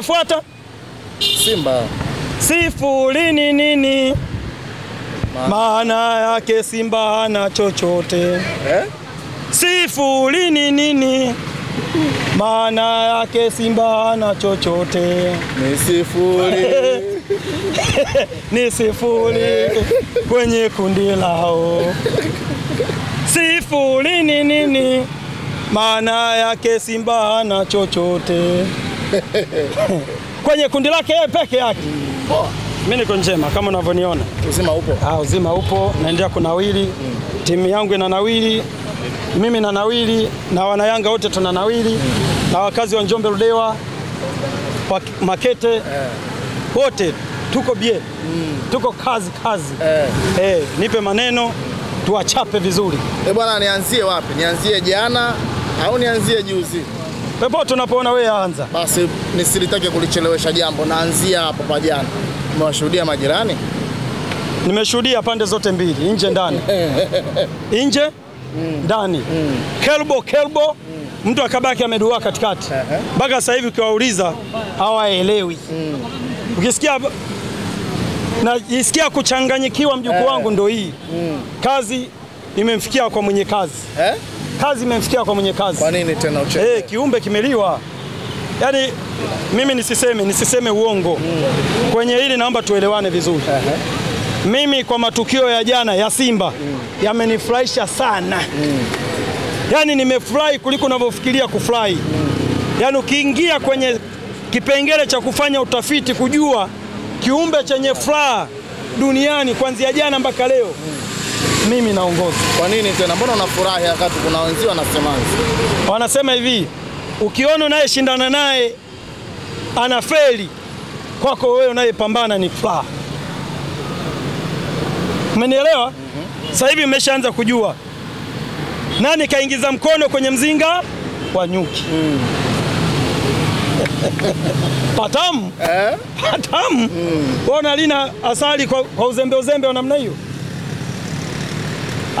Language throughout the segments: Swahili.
Anayefuata Simba. Sifuri ni nini? Maana yake Simba hana chochote. Sifuri ni nini? Maana yake Simba hana chochote. Ni sifuri. Ni sifuri kwenye kundi lao. Sifuri ni nini? Maana yake Simba hana chochote. Kwenye kundi lake yeye peke yake. Mimi niko njema kama unavyoniona. Uzima upo? Uzima upo, naendelea kunawili. Timu yangu inanawili. Mimi nanawili na wana Yanga wote tunanawili. Na wakazi wa Njombe Ludewa, Makete, wote tuko bie. Tuko kazi. Nipe maneno tuwachape vizuri. Bwana, nianzie wapi? Nianzie jana au nianzie juzi? Pepo tunapoona wewe anza. Basi nisilitake kulichelewesha jambo. Naanzia hapo pa jana. Umewashuhudia majirani? Nimeshuhudia pande zote mbili, nje ndani. Nje ndani. Kelbo. Mtu akabaki amedua katikati. Mpaka sasa hivi ukiwauliza hawaelewi. Ukisikia najisikia kuchanganyikiwa mjukuu wangu ndo hii. Kazi imemfikia kwa mwenye kazi. Kazi imemfikia kwa mwenye kazi. Kwa nini tena ucheke? Kiumbe kimeliwa. Yaani mimi nisiseme uongo. Kwenye hili naomba tuelewane vizuri. Mimi kwa matukio ya jana ya Simba yamenifurahisha sana. Yaani nimefurahi kuliko unavyofikiria kufurahi. Yaani ukiingia kwenye kipengele cha kufanya utafiti kujua kiumbe chenye furaha duniani kuanzia jana mpaka leo, mimi naongoza. Kwa nini tena? Mbona unafurahi wakati kuna wenzio wanasemaje? Wanasema hivi, ukiona naye shindana naye anafeli, kwako wewe unayepambana ni furaha. Umenielewa? Sasa hivi umeshaanza kujua nani kaingiza mkono kwenye mzinga wa nyuki. Patamu? Patamu? Bona lina asali kwa uzembe wa namna hiyo.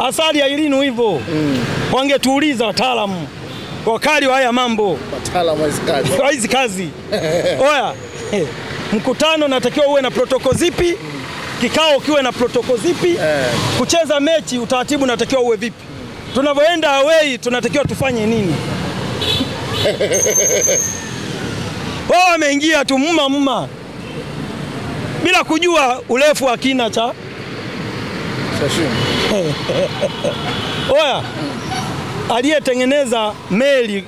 Asali ya ilinu hivyo. Wangetuuliza wataalamu wakali wa haya mambo. Wataalamu wa hizi kazi. Oya, mkutano natakiwa uwe na protokoli zipi? Kikao kiwe na protokoli zipi? Kucheza mechi utaratibu natakiwa uwe vipi? Tunavyoenda away tunatakiwa tufanye nini? Wao wameingia tu mma bila kujua urefu wa kina cha Oya, aliyetengeneza meli,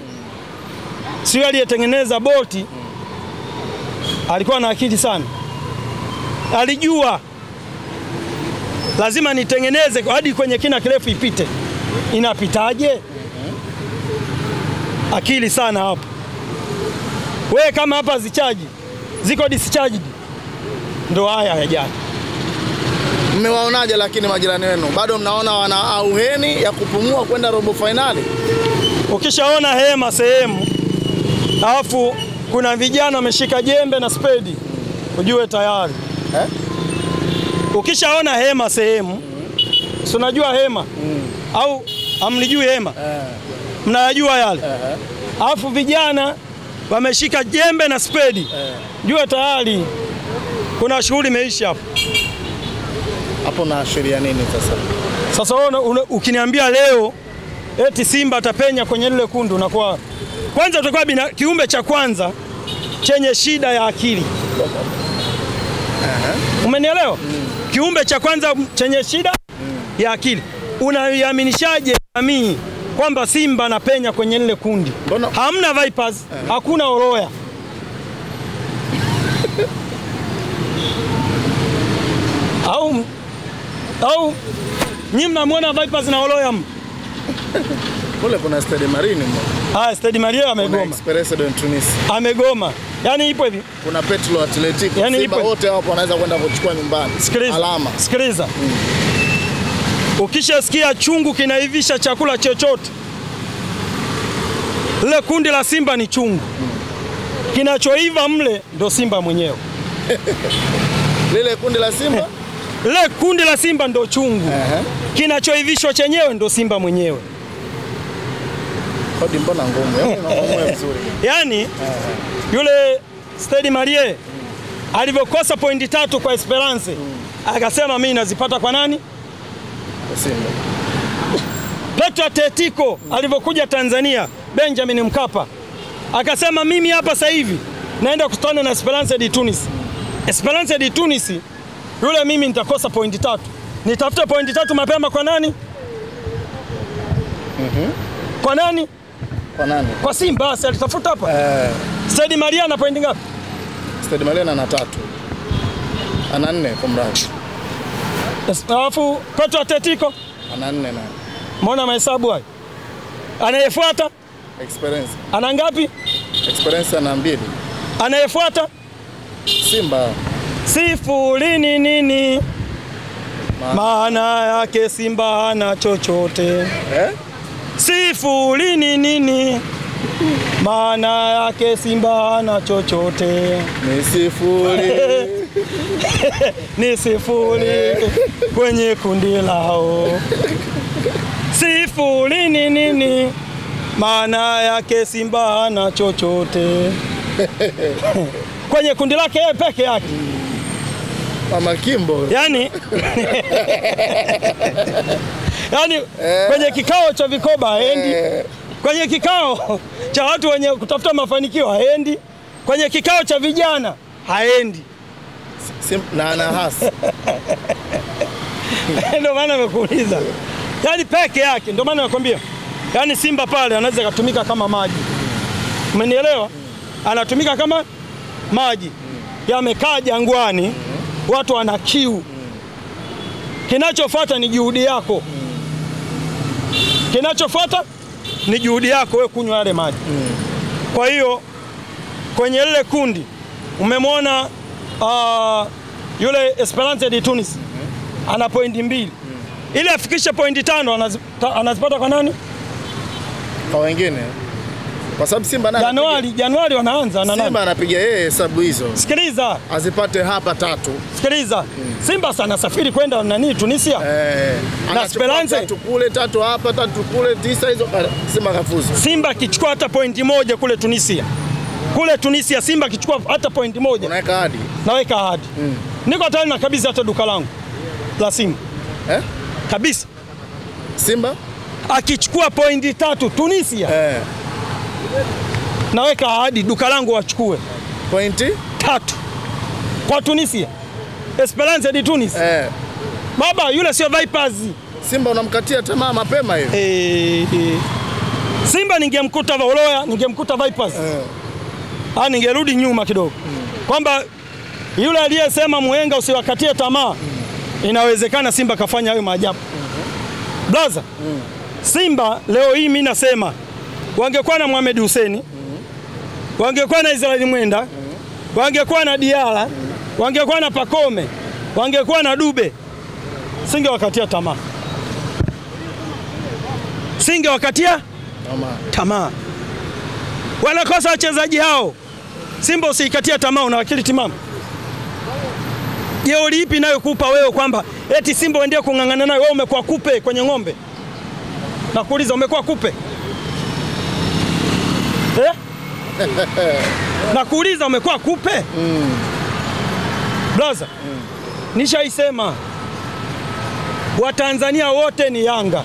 sio aliyetengeneza boti, alikuwa na akili sana. Alijua lazima nitengeneze hadi kwenye kina kirefu ipite. Inapitaje? Akili sana hapo. Wewe kama hapa zichaji, ziko discharged. Ndo haya ya jana. Mmewaonaje lakini majirani wenu? Bado mnaona wana auheni ya kupumua kwenda robo finali? Ukishaona hema sehemu, alafu kuna vijana wameshika jembe na spedi, ujue tayari. Ukishaona hema sehemu, si unajua hema? Au hamlijui hema? Mnayajua yale? Alafu vijana wameshika jembe na spedi, jua tayari kuna shughuli imeisha hapo. Hapo na sheria nini sasa? Sasa ukiniambia leo eti Simba atapenya kwenye lile kundu, na kwa kwanza utakuwa kiumbe cha kwanza chenye shida ya akili. Umenielewa? Kiumbe cha kwanza chenye shida ya akili. Unaiaminishaje jamii kwamba Simba anapenya kwenye lile kundi? Hamna Vipers, hakuna Oroya. Au nyinyi mnamwona Vipers na Oroya? Kule kuna Stade Marine. Stade Marine amegoma. Express de Tunis. Amegoma. Yaani ipo hivi. Kuna Petro Atletico. Yani Simba wote hapo wanaweza kwenda kuchukua nyumbani. Alama. Sikiliza. Ukishasikia chungu kinaivisha chakula chochote, lile kundi la Simba ni chungu. Kinachoiva mle ndo Simba mwenyewe. Lile kundi la Simba? Lile kundi la Simba ndo chungu. Kinachoivishwa chenyewe ndo Simba mwenyewe. Hodi mbona ngumu? Yaani vizuri. Yaani yule Stade Malien alivyokosa pointi 3 kwa Esperance, akasema mimi nazipata kwa nani? Simba. Petro Atletico alivyokuja Tanzania, Benjamin Mkapa, akasema mimi hapa sasa hivi naenda kukutana na Esperance de Tunis. Esperance de Tunis yule mimi nitakosa pointi 3. Nitafuta pointi 3 mapema kwa nani? Kwa nani? Kwa nani? Kwa Simba. Basi alitafuta hapa. Stade Malien ana pointi ngapi? Stade Malien ana 3. Ana 4 kwa mradi. Alafu Petro Atletico ana 4 na. Mbona mahesabu hayo? Anayefuata Experience. ana ngapi? Experience ana 2. Anayefuata Simba. Sifuri ni nini? Maana yake Simba hana chochote. Sifuri ni nini? Maana yake Simba hana chochote. Ni sifuri. Ni sifuri kwenye kundi lao. Sifuri ni nini? Maana yake Simba hana chochote. Kwenye kundi lake yeye peke yake. Mama Kimbo. Yani kwenye kikao cha vikoba haendi. Kwenye kikao cha watu wenye kutafuta mafanikio haendi. Kwenye kikao cha vijana haendi. Na ana hasa. Ndio maana nimekuuliza. Yani peke yake, ndio maana nakwambia. Yani Simba pale anaweza kutumika kama maji. Umenielewa? Anatumika kama maji. Yamekaa jangwani, watu wana kiu. Kinachofuata ni juhudi yako. Kinachofuata ni juhudi yako wewe kunywa yale maji. Kwa hiyo kwenye lile kundi umemwona yule Esperance de Tunis ana pointi 2. Ili afikishe pointi 5 anazipata kwa nani? Kwa wengine. Kwa sababu Simba Januari wanaanza na nani? Simba anapiga yeye hesabu hizo. Sikiliza. Azipate hapa 3. Sikiliza. Simba sana safiri kwenda nani Tunisia? Na Esperance 3 kule 3 hapa 3 kule 9 hizo Simba kafuzu. Simba kichukua hata pointi 1 kule Tunisia. Kule Tunisia Simba kichukua hata pointi 1. Unaweka hadi. Naweka hadi. Niko tayari na kabisa hata duka langu la Simba. Kabisa. Simba akichukua pointi 3 Tunisia. Naweka hadi duka langu wachukue pointi 3 kwa Tunisia. Esperance de Tunis. Baba yule sio Vipers. Simba unamkatia tamaa mapema hivi. Simba ningemkuta Voloya, ningemkuta Vipers. Ningerudi nyuma kidogo. Kwamba yule aliyesema muhenga usiwakatie tamaa. Inawezekana Simba kafanya hayo maajabu. Blaza. Simba leo hii mimi nasema wangekuwa na Mohamed Hussein, wangekuwa na Israeli Mwenda, wangekuwa na Diala, wangekuwa na Pakome, wangekuwa na Dube, singewakatia tamaa. Singewakatia tamaa. Wanakosa wachezaji hao. Simba usikatia tamaa, una akili timamu. Jeuri ipi inayokupa wewe kwamba eti Simba uendee kung'ang'ana nayo? Wewe umekuwa kupe kwenye ng'ombe. Nakuuliza umekuwa kupe? Nakuuliza umekuwa kupe? Blaza. Nishaisema Watanzania wote ni Yanga.